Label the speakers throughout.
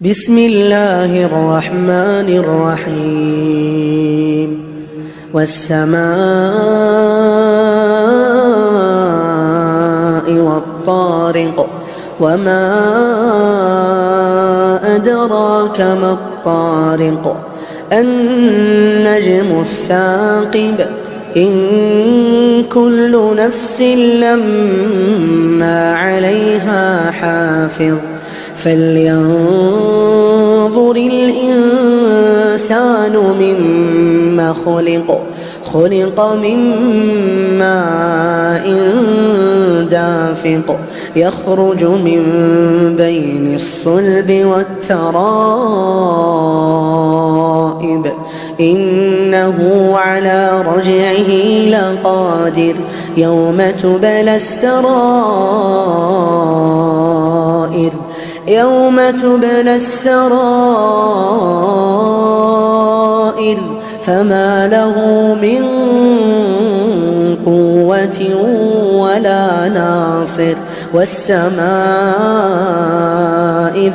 Speaker 1: بسم الله الرحمن الرحيم والسماء والطارق وما أدراك ما الطارق النجم الثاقب إن كل نفس لما عليها حافظ فلينظر الإنسان مما خلق من ماء دافق يخرج من بين الصلب والترائب إنه على رجعه لقادر يوم تبلى السرائر فما له من قوة ولا ناصر والسماء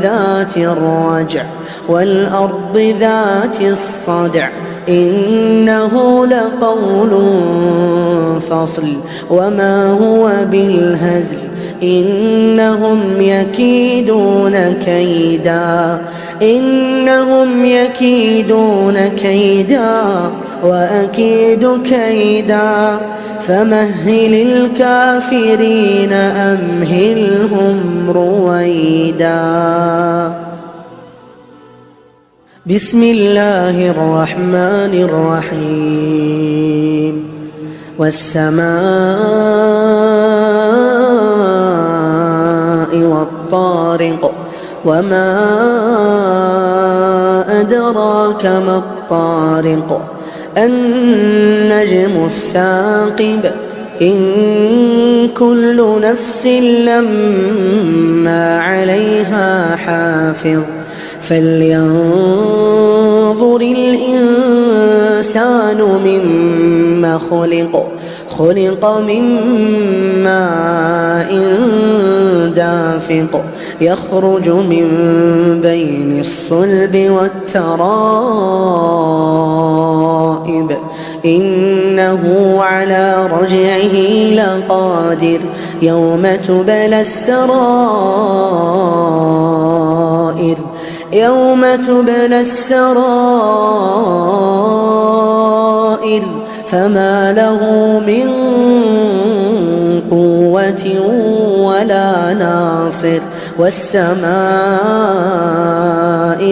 Speaker 1: ذات الرجع والأرض ذات الصدع إنه لقول فصل وما هو بالهزل إنهم يكيدون كيدا وأكيد كيدا فمهل الكافرين أمهلهم رويدا. بسم الله الرحمن الرحيم والسماء والطارق وما أدراك ما الطارق النجم الثاقب إن كل نفس لما عليها حافظ فلينظر الإنسان مما خلق من ماء دافق يخرج من بين الصلب والترائب إنه على رجعه لقادر يوم تبلى السرائر فما له من قوة ولا ناصر والسماء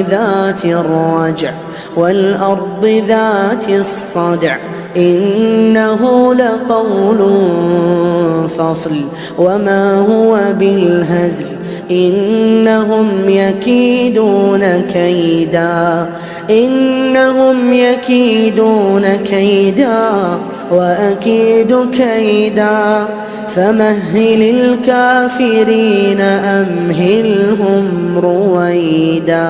Speaker 1: ذات الرجع والأرض ذات الصدع إنه لقول فصل وما هو بالهزل إنهم يكيدون كيدا وأكيد كيدا فمهل الكافرين أمهلهم رويدا.